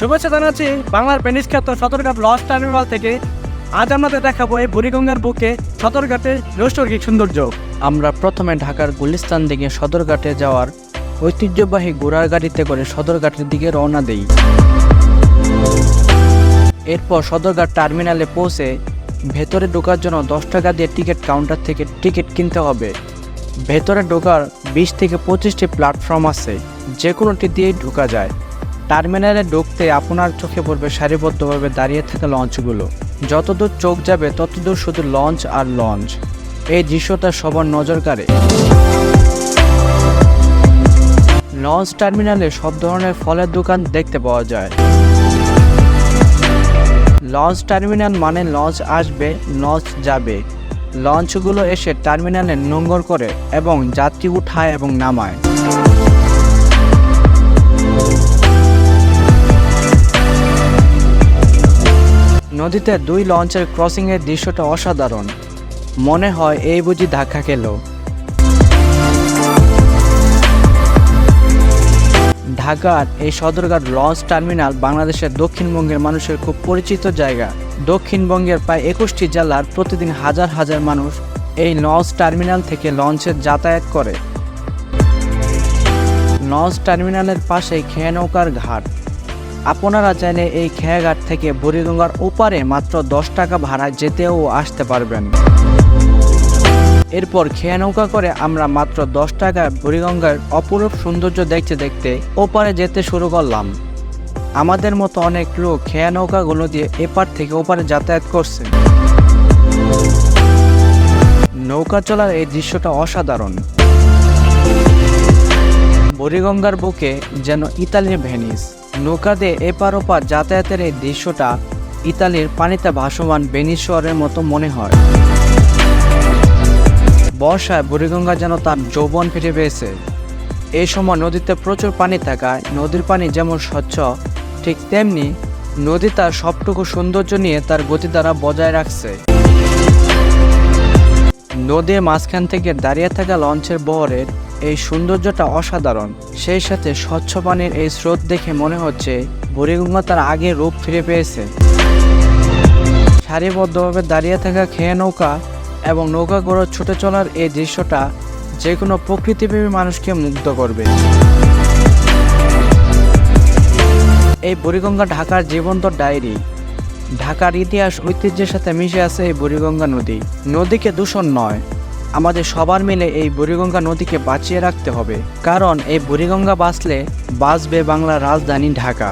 শুভেচ্ছা জানাচ্ছি বাংলার পেনিস খ্যাত সদরঘাট লঞ্চ টার্মিনাল থেকে। আজ আমাদের দেখাবো এই বুড়িগঙ্গার বুকে সদরঘাটের নৈসর্গিক সৌন্দর্য। আমরা প্রথমে ঢাকার গুলিস্তান থেকে সদরঘাটে যাওয়ার ঐতিহ্যবাহী ঘোড়ার গাড়িতে করে সদরঘাটের দিকে রওনা দেই। এরপর সদরঘাট টার্মিনালে পৌঁছে ভেতরে ঢোকার জন্য 10 টাকা দিয়ে টিকিট কাউন্টার থেকে টিকিট কিনতে হবে। ভেতরে ঢোকার 20 থেকে 25টি প্ল্যাটফর্ম আছে, যে কোনোটি দিয়েই ঢোকা যায়। টার্মিনালে ঢুকতে আপনার চোখে পড়বে সারিবদ্ধভাবে দাঁড়িয়ে থাকা লঞ্চগুলো। যতদূর চোখ যাবে ততদূর শুধু লঞ্চ আর লঞ্চ। এই দৃশ্যটা সবার নজর কাড়ে। লঞ্চ টার্মিনালে সব ধরনের ফলের দোকান দেখতে পাওয়া যায়। লঞ্চ টার্মিনাল মানে লঞ্চ আসবে, লঞ্চ যাবে। লঞ্চগুলো এসে টার্মিনালে নোঙর করে এবং যাত্রী উঠায় এবং নামায়। নদীতে 2 লঞ্চের ক্রসিংয়ের দৃশ্যটা অসাধারণ। মনে হয় এই বুঝি ধাক্কা খেল। ঢাকার এই সদরঘাট লঞ্চ টার্মিনাল বাংলাদেশের দক্ষিণবঙ্গের মানুষের খুব পরিচিত জায়গা। দক্ষিণবঙ্গের প্রায় 21টি জেলার প্রতিদিন হাজার হাজার মানুষ এই লঞ্চ টার্মিনাল থেকে লঞ্চে যাতায়াত করে। লঞ্চ টার্মিনালের পাশে খেয়ানৌকার ঘাট। আপনারা চাইলে এই খেয়াঘাট থেকে বুড়িগঙ্গার ওপারে মাত্র 10 টাকা ভাড়ায় যেতেও আসতে পারবেন। এরপর খেয়ানৌকা করে আমরা মাত্র 10 টাকায় বুড়িগঙ্গার অপরূপ সৌন্দর্য দেখতে দেখতে ওপারে যেতে শুরু করলাম। আমাদের মতো অনেক লোক খেয়ানৌকাগুলো দিয়ে এপার থেকে ওপারে যাতায়াত করছে। নৌকা চলার এই দৃশ্যটা অসাধারণ। বুড়িগঙ্গার বুকে যেন ইতালির ভেনিস। নৌকা দিয়ে এপার ওপার যাতায়াতের এই দৃশ্যটা ইতালির পানিতে ভাসমান ভেনিস শহরের মতো মনে হয়। বর্ষায় বুড়িগঙ্গা যেন তার যৌবন ফিরে পেয়েছে। এই সময় নদীতে প্রচুর পানি থাকায় নদীর পানি যেমন স্বচ্ছ, ঠিক তেমনি নদী তার সবটুকু সৌন্দর্য নিয়ে তার গতিধারা বজায় রাখছে। নদীর মাঝখান থেকে দাঁড়িয়ে থাকা লঞ্চের বহরের এই সৌন্দর্যটা অসাধারণ। সেই সাথে স্বচ্ছ পানির এই স্রোত দেখে মনে হচ্ছে বুড়িগঙ্গা তার আগের রূপ ফিরে পেয়েছে। সারিবদ্ধভাবে দাঁড়িয়ে থাকা খেয়া নৌকা এবং নৌকা করে ছুটে চলার এই দৃশ্যটা যে কোনো প্রকৃতিপ্রেমী মানুষকে মুগ্ধ করবে। এই বুড়িগঙ্গা ঢাকার জীবন্ত ডায়েরি। ঢাকার ইতিহাস ঐতিহ্যের সাথে মিশে আছে এই বুড়িগঙ্গা নদী। নদীকে দূষণ নয়, আমাদের সবার মিলে এই বুড়িগঙ্গা নদীকে বাঁচিয়ে রাখতে হবে, কারণ এই বুড়িগঙ্গা বাঁচলে বাঁচবে বাংলার রাজধানী ঢাকা।